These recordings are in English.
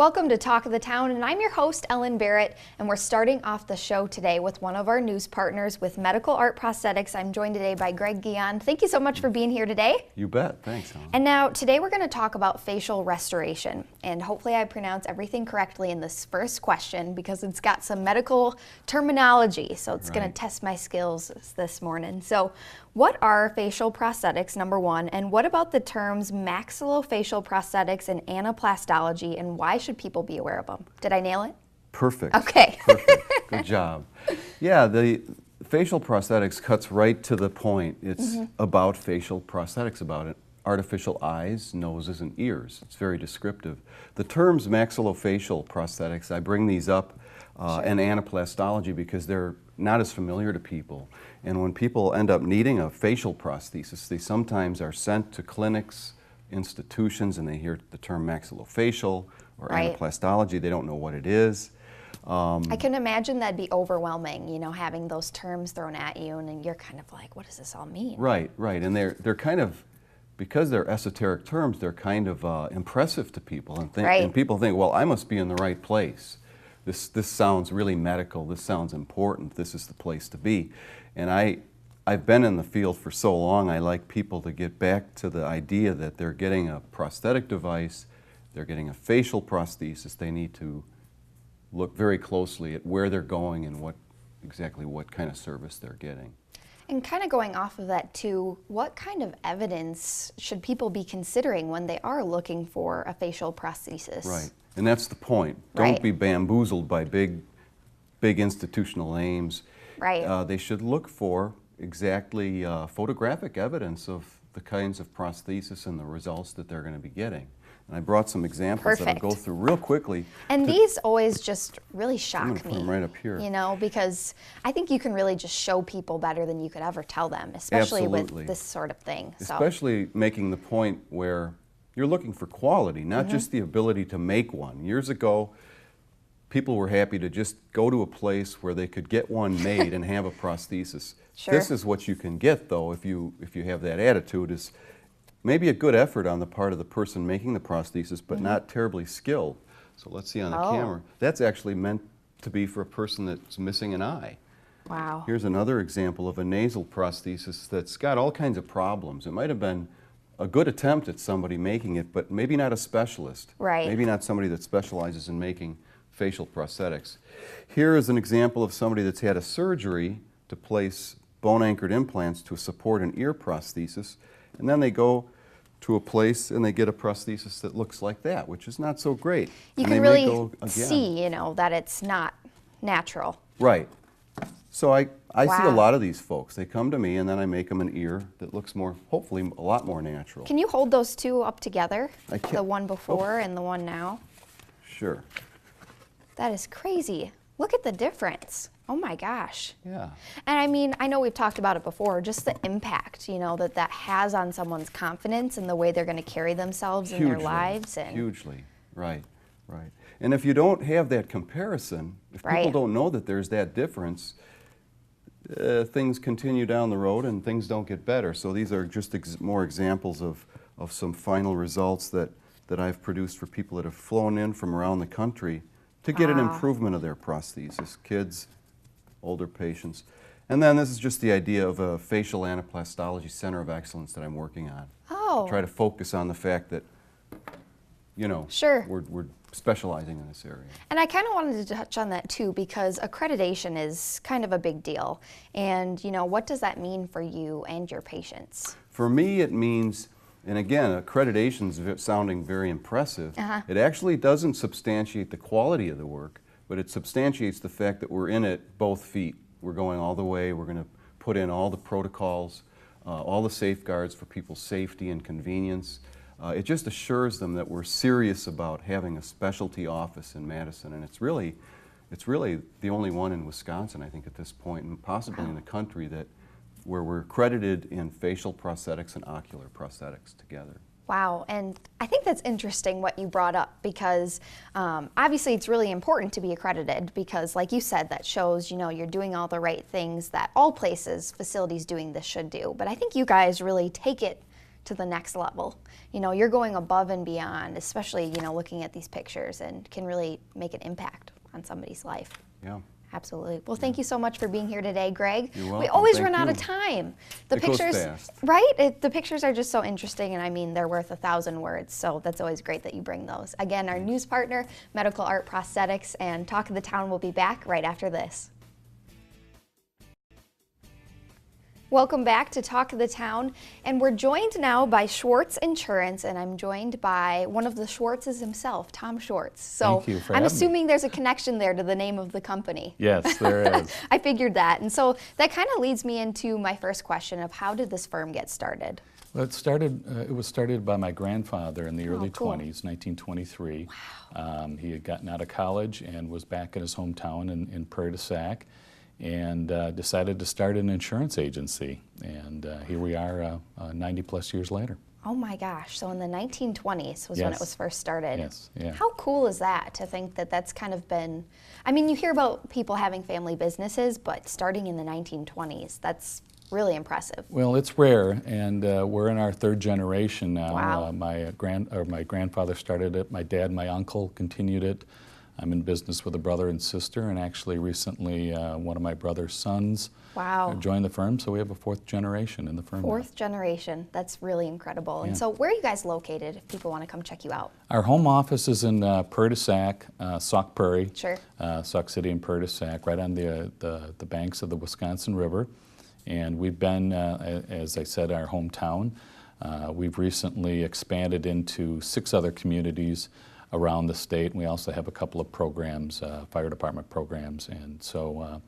Welcome to Talk of the Town, and I'm your host, Ellen Barrett, and we're starting off the show today with one of our news partners with Medical Art Prosthetics. I'm joined today by Greg Guion. Thank you so much for being here today. You bet. Thanks, Ellen. And now, today we're going to talk about facial restoration, and hopefully I pronounce everything correctly in this first question because it's got some medical terminology, so it's going to test my skills this morning. So, what are facial prosthetics, number one, and what about the terms maxillofacial prosthetics and anaplastology, and why should people be aware of them? Did I nail it? Perfect. Okay. Perfect. Good job. Yeah, the facial prosthetics cuts right to the point. It's about facial prosthetics, about it. Artificial eyes, noses, and ears. It's very descriptive. The terms maxillofacial prosthetics, I bring these up, and anaplastology because they're not as familiar to people. And when people end up needing a facial prosthesis, they sometimes are sent to clinics, institutions, and they hear the term maxillofacial or anaplastology. They don't know what it is. I can imagine that'd be overwhelming, you know, having those terms thrown at you, and then you're kind of like, what does this all mean? Right, right. And they're kind of, because they're esoteric terms, they're kind of impressive to people. And people think, well, I must be in the right place. This sounds really medical. This sounds important. This is the place to be. And I've been in the field for so long, I like people to get back to the idea that they're getting a prosthetic device, they're getting a facial prosthesis. They need to look very closely at where they're going and exactly what kind of service they're getting. And kind of going off of that too, what kind of evidence should people be considering when they are looking for a facial prosthesis? Right, and that's the point. Don't be bamboozled by big institutional names. Right. They should look for exactly photographic evidence of the kinds of prosthesis and the results that they're going to be getting. And I brought some examples that I'll go through real quickly. And these always just really shock me. I'm going to put them right up here. You know, because I think you can really just show people better than you could ever tell them, especially with this sort of thing. Especially making the point where you're looking for quality, not just the ability to make one. Years ago, people were happy to just go to a place where they could get one made and have a prosthesis. This is what you can get, though, if you have that attitude, is maybe a good effort on the part of the person making the prosthesis, but not terribly skilled. So let's see on the camera. That's actually meant to be for a person that's missing an eye. Wow. Here's another example of a nasal prosthesis that's got all kinds of problems. It might have been a good attempt at somebody making it, but maybe not a specialist. Right. Maybe not somebody that specializes in making facial prosthetics. Here is an example of somebody that's had a surgery to place bone-anchored implants to support an ear prosthesis, and then they go to a place and they get a prosthesis that looks like that, which is not so great. You can really see, you know, that it's not natural. Right. So I see a lot of these folks. They come to me and then I make them an ear that looks more, hopefully a lot more natural. Can you hold those two up together? I can. The one before and the one now? Sure. That is crazy. Look at the difference. Oh my gosh. Yeah. And I mean, I know we've talked about it before, just the impact, you know, that has on someone's confidence and the way they're going to carry themselves in their lives. Hugely. Right, right. And if you don't have that comparison, if people don't know that there's that difference, things continue down the road and things don't get better. So these are just more examples of some final results that I've produced for people that have flown in from around the country to get an improvement of their prosthesis, kids, older patients. And then this is just the idea of a facial anaplastology center of excellence that I'm working on. Try to focus on the fact that, you know, we're specializing in this area. And I kind of wanted to touch on that too, because accreditation is kind of a big deal. And, you know, what does that mean for you and your patients? For me, it means, and again, accreditation's sounding very impressive. It actually doesn't substantiate the quality of the work, but it substantiates the fact that we're in it both feet. We're going all the way. We're going to put in all the protocols, all the safeguards for people's safety and convenience. It just assures them that we're serious about having a specialty office in Madison, and it's really the only one in Wisconsin, I think, at this point, and possibly in the country, where we're accredited in facial prosthetics and ocular prosthetics together. Wow, and I think that's interesting what you brought up, because obviously it's really important to be accredited, because like you said, that shows, you know, you're doing all the right things that all places, facilities doing this should do. But I think you guys really take it to the next level. You know, you're going above and beyond, especially, you know, looking at these pictures, and can really make an impact on somebody's life. Yeah. Absolutely. Well, thank you so much for being here today, Greg. You're welcome. We always Thank run out you. of time. It goes fast. Right? The pictures are just so interesting, and I mean, they're worth 1,000 words, so that's always great that you bring those. Again, our news partner, Medical Art Prosthetics, and Talk of the Town will be back right after this. Welcome back to Talk of the Town, and we're joined now by Schwartz Insurance, and I'm joined by one of the Schwartzes himself, Tom Schwartz. So Thank you for I'm having me. assuming there's a connection there to the name of the company. Yes, there is. I figured that, and so that kind of leads me into my first question of how did this firm get started? Well, it was started by my grandfather in the early cool. 20s, 1923. Wow. He had gotten out of college and was back in his hometown in Prairie du Sac, and decided to start an insurance agency. And here we are 90 plus years later. Oh my gosh, so in the 1920s was when it Yes. was first started. Yes, yeah. How cool is that to think that that's kind of been, I mean, you hear about people having family businesses, but starting in the 1920s, that's really impressive. Well, it's rare, and we're in our third generation now. Wow. My grandfather started it, my dad, my uncle continued it. I'm in business with a brother and sister, and actually recently one of my brother's sons Wow. joined the firm, so we have a fourth generation in the firm now. Fourth generation, that's really incredible. And Yeah. so where are you guys located if people want to come check you out? Our home office is in Prairie du Sac, Sauk Prairie, Sure. Sauk City and Prairie du Sac, right on the banks of the Wisconsin River. And we've been, as I said, our hometown. We've recently expanded into 6 other communities around the state. We also have a couple of programs, fire department programs, and so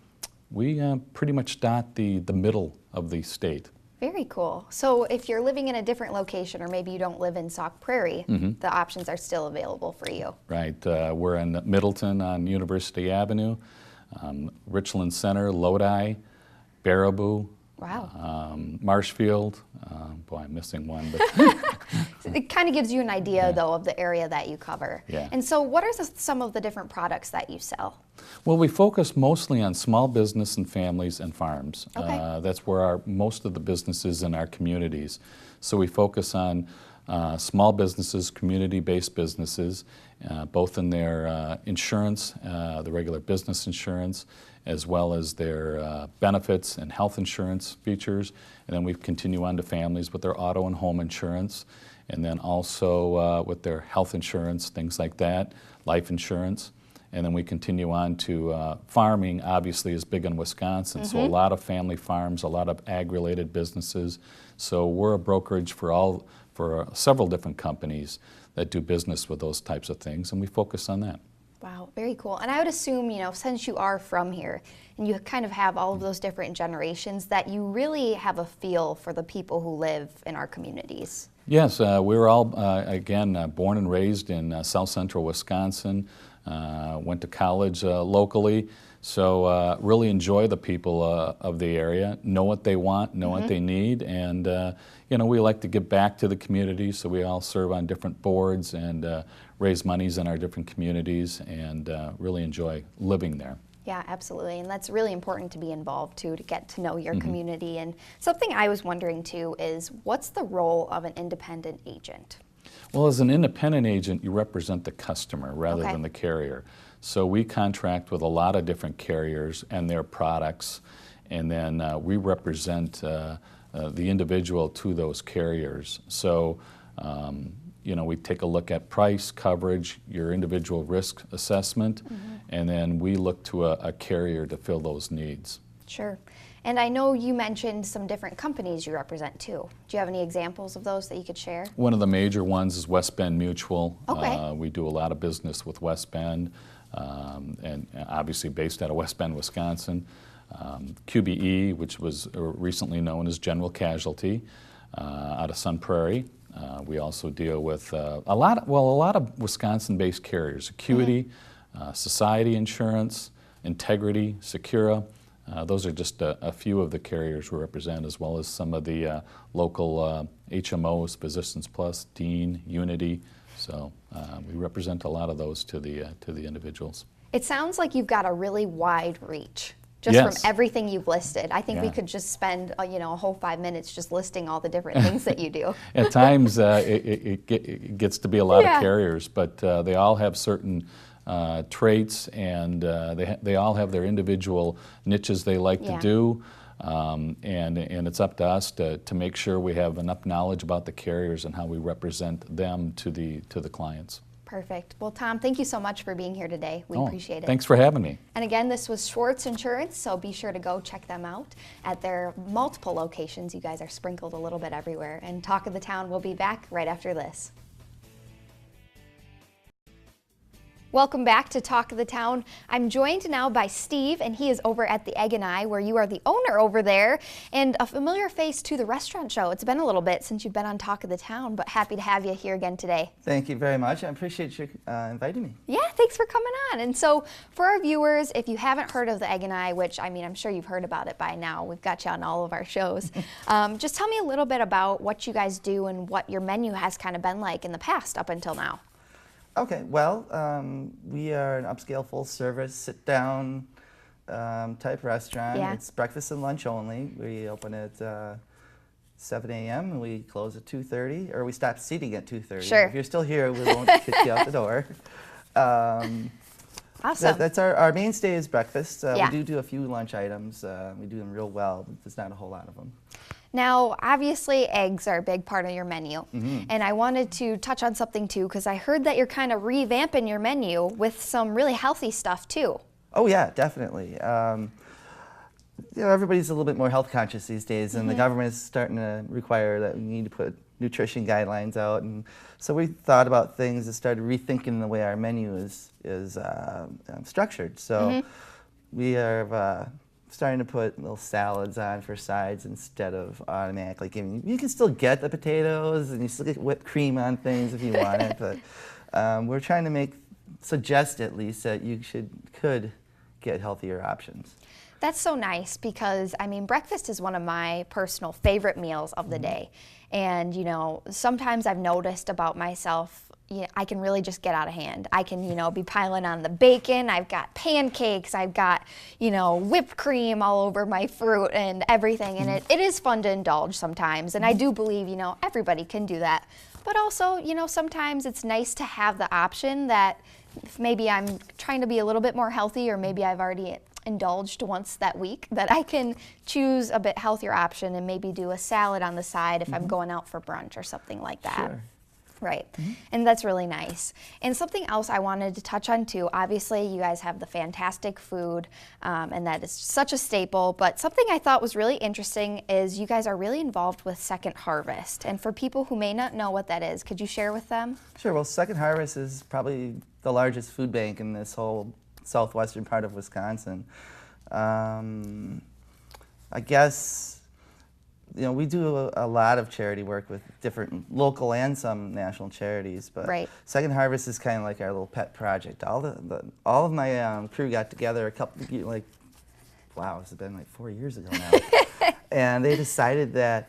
we pretty much dot the middle of the state. Very cool. So if you're living in a different location, or maybe you don't live in Sauk Prairie, the options are still available for you. Right, we're in Middleton on University Avenue, Richland Center, Lodi, Baraboo, Wow. Marshfield. Boy, I'm missing one, but It kind of gives you an idea, though, of the area that you cover. Yeah. And so what are some of the different products that you sell? well, we focus mostly on small business and families and farms. Okay. That's where most of the business is in our communities. So we focus on small businesses, community-based businesses, both in their insurance, the regular business insurance, as well as their benefits and health insurance features. And then we continue on to families with their auto and home insurance, and then also with their health insurance, things like that, life insurance. And then we continue on to farming, obviously, is big in Wisconsin. So a lot of family farms, a lot of ag-related businesses. So we're a brokerage for several different companies that do business with those types of things, and we focus on that. Wow, very cool. And I would assume, you know, since you are from here and you kind of have all of those different generations, that you really have a feel for the people who live in our communities. Yes, we were all, again, born and raised in South Central Wisconsin, went to college locally, so really enjoy the people of the area, know what they want, know what they need, and you know, we like to give back to the community, so we all serve on different boards and raise monies in our different communities, and really enjoy living there. Yeah, absolutely. And that's really important to be involved too, to get to know your community. And something I was wondering too is, what's the role of an independent agent? Well, as an independent agent, you represent the customer rather Okay. than the carrier. So we contract with a lot of different carriers and their products, and then we represent the individual to those carriers. So, you know, we take a look at price, coverage, your individual risk assessment, and then we look to a carrier to fill those needs. Sure. And I know you mentioned some different companies you represent too. Do you have any examples of those that you could share? One of the major ones is West Bend Mutual. Okay. We do a lot of business with West Bend, and obviously based out of West Bend, Wisconsin. QBE, which was recently known as General Casualty, out of Sun Prairie. We also deal with a lot of Wisconsin-based carriers: Acuity, Society Insurance, Integrity, Secura. Those are just a few of the carriers we represent, as well as some of the local HMOs, Physicians Plus, Dean, Unity. So we represent a lot of those to the individuals. It sounds like you've got a really wide reach. just Yes. from everything you've listed. I think we Yeah. could just spend a whole 5 minutes just listing all the different things that you do. At times, it gets to be a lot Yeah. of carriers, but they all have certain traits, and they all have their individual niches they like Yeah. to do. And it's up to us to make sure we have enough knowledge about the carriers and how we represent them to the clients. Perfect. Well, Tom, thank you so much for being here today. We appreciate it. Thanks for having me. And again, this was Schwartz Insurance, so be sure to go check them out at their multiple locations. You guys are sprinkled a little bit everywhere. And Talk of the Town will be back right after this. Welcome back to Talk of the Town. I'm joined now by Steve, and he is over at the Egg and I, where you are the owner over there, and a familiar face to the restaurant show. It's been a little bit since you've been on Talk of the Town, but happy to have you here again today. Thank you very much. I appreciate you inviting me. Yeah, thanks for coming on. And so for our viewers, if you haven't heard of the Egg and I, which I'm sure you've heard about it by now, we've got you on all of our shows. Just tell me a little bit about what you guys do and what your menu has kind of been like in the past up until now. Okay, well, we are an upscale, full-service, sit-down type restaurant. Yeah. It's breakfast and lunch only. We open at 7 a.m. and we close at 2:30, or we stop seating at 2:30. Sure. If you're still here, we won't kick you out the door. Awesome. That's our mainstay is breakfast. Yeah. We do a few lunch items. We do them real well, but there's not a whole lot of them. Now, obviously, eggs are a big part of your menu. And I wanted to touch on something, too, because I heard that you're kind of revamping your menu with some really healthy stuff, too. Oh, yeah, definitely. Everybody's a little bit more health conscious these days, and the government is starting to require that we need to put nutrition guidelines out. And so we thought about things and started rethinking the way our menu is structured. So we are starting to put little salads on for sides instead of automatically giving. You can still get the potatoes and you still get whipped cream on things if you want it, but we're trying to suggest at least that you could get healthier options. That's so nice because, breakfast is one of my personal favorite meals of the day. And, sometimes I've noticed about myself, I can really just get out of hand. I can, be piling on the bacon. I've got pancakes. I've got, whipped cream all over my fruit and everything. And it is fun to indulge sometimes. And I do believe, everybody can do that. But also, sometimes it's nice to have the option that if maybe I'm trying to be a little bit more healthy, or maybe I've already indulged once that week, that I can choose a bit healthier option and maybe do a salad on the side if I'm going out for brunch or something like that. Sure. Right. And that's really nice. And something else I wanted to touch on too, obviously you guys have the fantastic food, and that is such a staple, but something I thought was really interesting is you guys are really involved with Second Harvest. And for people who may not know what that is, could you share with them? Sure. Well, Second Harvest is probably the largest food bank in this whole southwestern part of Wisconsin. I guess, we do a lot of charity work with different local and some national charities, but Right. Second Harvest is kind of like our little pet project. All of my crew got together wow, it's been like 4 years ago now, and they decided that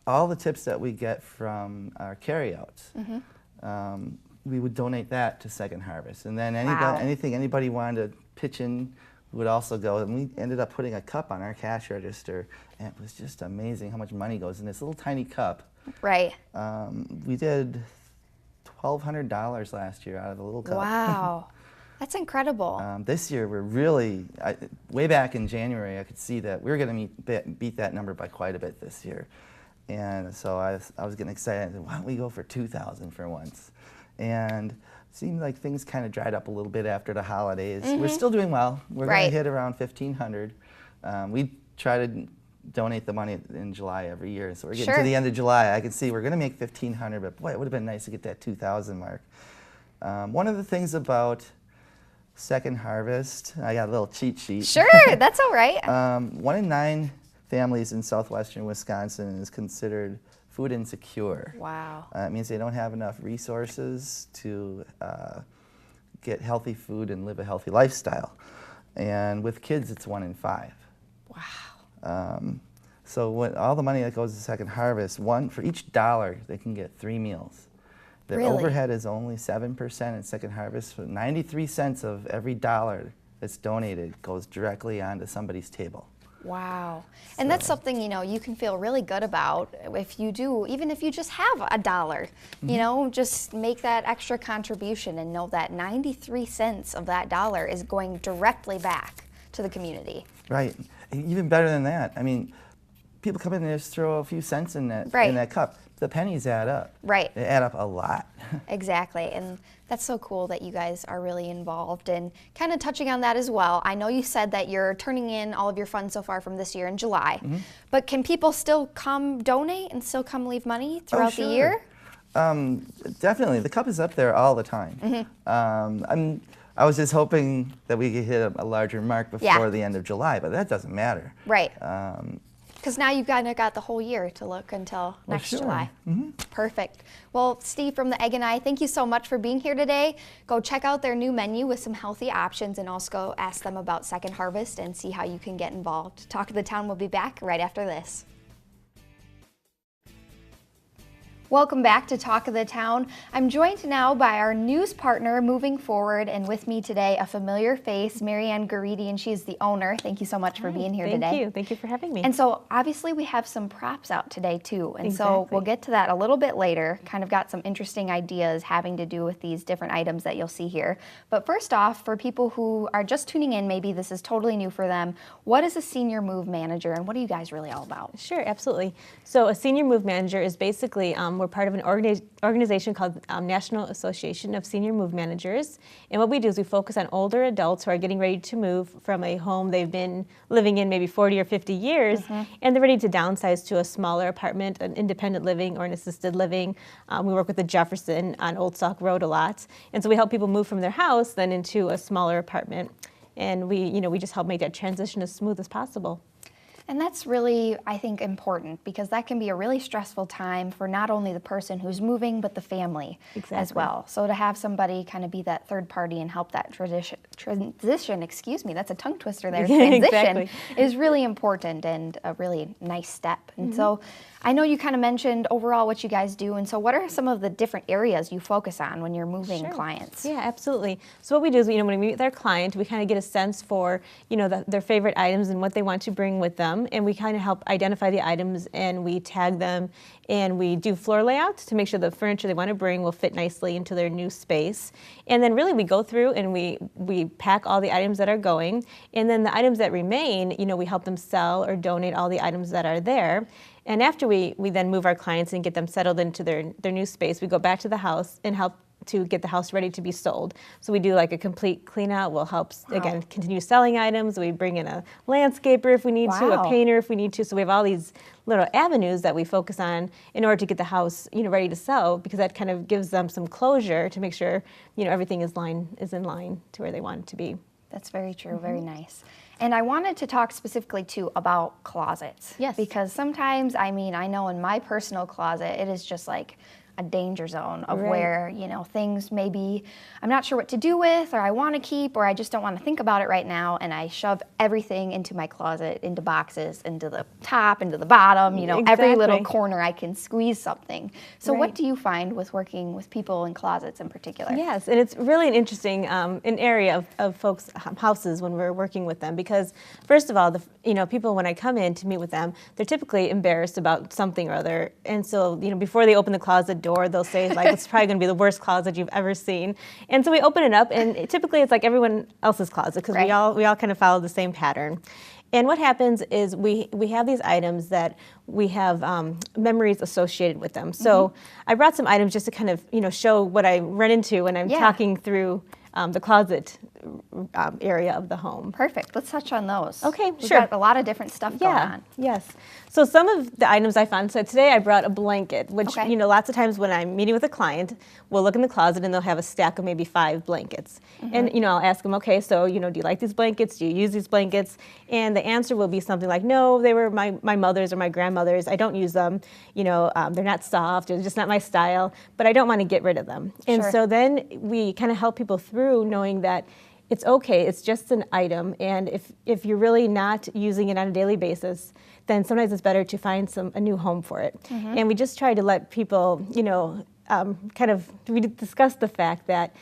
all the tips that we get from our carryouts, we would donate that to Second Harvest, and then anything anybody wanted to pitch in would also go, and we ended up putting a cup on our cash register, and it was just amazing how much money goes in this little tiny cup. Right. We did $1,200 last year out of a little cup. Wow. That's incredible. This year we're really, way back in January I could see that we were going to beat that number by quite a bit this year. And so I was getting excited. I said, why don't we go for 2,000 for once? And it seemed like things kind of dried up a little bit after the holidays. We're still doing well. We're going Right. to hit around 1,500. We try to donate the money in July every year. So we're getting Sure. to the end of July. I can see we're going to make 1,500, but boy, it would have been nice to get that 2,000 mark. One of the things about Second Harvest, I got a little cheat sheet. Sure, that's all right. 1 in 9 families in southwestern Wisconsin is considered food insecure. Wow. It means they don't have enough resources to get healthy food and live a healthy lifestyle. And with kids, it's 1 in 5. Wow. So all the money that goes to Second Harvest, for each dollar, they can get 3 meals. The Really? overhead is only 7% at Second Harvest, so 93 cents of every dollar that's donated goes directly onto somebody's table. Wow. And that's something, you know, you can feel really good about if you do, even if you just have $1, you know, just make that extra contribution and know that 93 cents of that dollar is going directly back to the community. Right. Even better than that. I mean, people come in and just throw a few cents in that cup. The pennies add up. Right. They add up a lot. Exactly. And that's so cool that you guys are really involved. And kind of touching on that as well, I know you said that you're turning in all of your funds so far from this year in July, but can people still come donate and still come leave money throughout the year? Definitely. The cup is up there all the time. I was just hoping that we could hit a larger mark before the end of July, but that doesn't matter. Right. Because now you've kind of got the whole year to look until next July. Perfect. Well, Steve from the Egg and I, thank you so much for being here today. Go check out their new menu with some healthy options and also ask them about Second Harvest and see how you can get involved. Talk of the Town will be back right after this. Welcome back to Talk of the Town. I'm joined now by our news partner moving forward, and with me today, a familiar face, Marianne Garidi, and she's the owner. Thank you so much for being here today. Thank you. Thank you for having me. And so obviously we have some props out today too, and so we'll get to that a little bit later. Kind of got some interesting ideas having to do with these different items that you'll see here. But first off, for people who are just tuning in, maybe this is totally new for them, what is a Senior Move Manager and what are you guys really all about? Sure, absolutely. So a Senior Move Manager is basically, we're part of an organization called National Association of Senior Move Managers. And what we do is we focus on older adults who are getting ready to move from a home they've been living in maybe 40 or 50 years, and they're ready to downsize to a smaller apartment, an independent living or an assisted living. We work with the Jefferson on Old Sauk Road a lot. And so we help people move from their house then into a smaller apartment. And we just help make that transition as smooth as possible. And that's really, I think, important because that can be a really stressful time for not only the person who's moving, but the family as well. So to have somebody kind of be that third party and help that transition, excuse me, that's a tongue twister there, transition is really important and a really nice step. And so I know you kind of mentioned overall what you guys do, and so what are some of the different areas you focus on when you're moving clients? Yeah, absolutely. So what we do is, when we meet with our client, we kind of get a sense for, their favorite items and what they want to bring with them, and we kind of help identify the items and we tag them, and we do floor layouts to make sure the furniture they want to bring will fit nicely into their new space. And then really we go through and we pack all the items that are going, and then the items that remain, we help them sell or donate all the items that are there. And after we then move our clients and get them settled into their new space, we go back to the house and help to get the house ready to be sold. So we do like a complete clean out. We'll help, again, continue selling items. We bring in a landscaper if we need to, a painter if we need to. So we have all these little avenues that we focus on in order to get the house, ready to sell, because that kind of gives them some closure to make sure, everything is in line to where they want it to be. That's very true, very nice. And I wanted to talk specifically too about closets. Yes. Because sometimes, I know in my personal closet, it is just like a danger zone of where, things maybe I'm not sure what to do with, or I want to keep, or I just don't want to think about it right now, and I shove everything into my closet, into boxes, into the top, into the bottom, every little corner I can squeeze something. So what do you find with working with people in closets in particular? Yes, and it's really an interesting an area of folks' houses when we're working with them, because first of all, people, when I come in to meet with them, they're typically embarrassed about something or other, and so before they open the closet door, they'll say like, it's probably going to be the worst closet you've ever seen. And so we open it up, and typically it's like everyone else's closet, because we all kind of follow the same pattern. And what happens is we have these items that we have memories associated with them. So I brought some items just to kind of show what I run into when I'm talking through the closet area of the home. Perfect. Let's touch on those. Okay, We've sure. got a lot of different stuff going on. Yes. So some of the items I found, so today I brought a blanket, which, lots of times when I'm meeting with a client, we'll look in the closet and they'll have a stack of maybe 5 blankets. And, I'll ask them, okay, so, do you like these blankets? Do you use these blankets? And the answer will be something like, no, they were my mother's or my grandmother's. I don't use them. They're not soft. They're just not my style, but I don't want to get rid of them. And so then we kind of help people through knowing that it's okay, it's just an item, and if you're really not using it on a daily basis, then sometimes it's better to find a new home for it. And we just try to let people, we discuss the fact that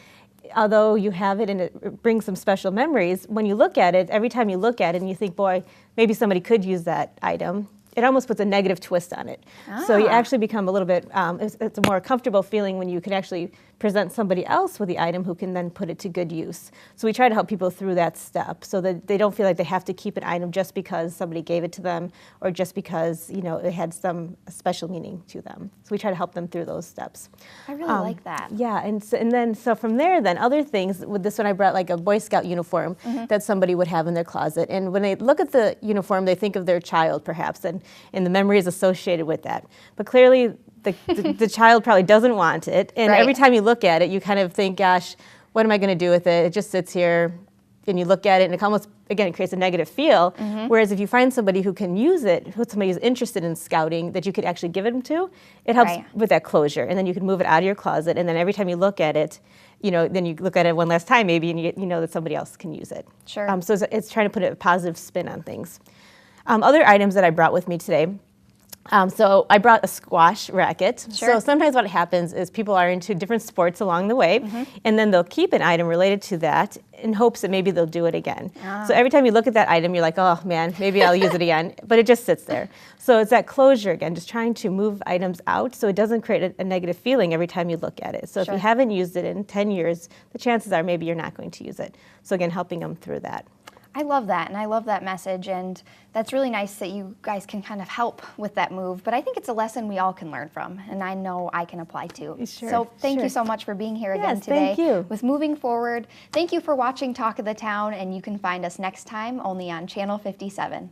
although you have it and it brings some special memories, when you look at it, every time you look at it and you think, boy, maybe somebody could use that item, it almost puts a negative twist on it. So you actually become a little bit, it's a more comfortable feeling when you can actually present somebody else with the item who can then put it to good use. So we try to help people through that step so that they don't feel like they have to keep an item just because somebody gave it to them or just because, you know, it had some special meaning to them. So we try to help them through those steps. I really like that. Yeah, and then from there, then other things. With this one, I brought like a Boy Scout uniform that somebody would have in their closet. And when they look at the uniform, they think of their child, perhaps, and the memories associated with that. But clearly, the child probably doesn't want it. And Right. every time you look at it, you kind of think, gosh, what am I going to do with it? It just sits here. And you look at it, and it almost, again, it creates a negative feel. Whereas if you find somebody who can use it, somebody who's interested in scouting, that you could actually give it to, it helps Right. with that closure. And then you can move it out of your closet, and then every time you look at it, you know, then you look at it one last time maybe, and you know that somebody else can use it. Sure. So it's trying to put a positive spin on things. Other items that I brought with me today. So I brought a squash racket. Sure. So sometimes what happens is people are into different sports along the way, and then they'll keep an item related to that in hopes that maybe they'll do it again. So every time you look at that item, you're like, oh man, maybe I'll use it again, but it just sits there. So it's that closure again, just trying to move items out so it doesn't create a negative feeling every time you look at it. So if Sure. you haven't used it in 10 years, the chances are maybe you're not going to use it. So again, helping them through that. I love that, and I love that message, and that's really nice that you guys can kind of help with that move, but I think it's a lesson we all can learn from, and I know I can apply too. Sure, So thank you sure. so much for being here again Yes, today thank you. with Moving Forward. Thank you for watching Talk of the Town, and you can find us next time only on Channel 57.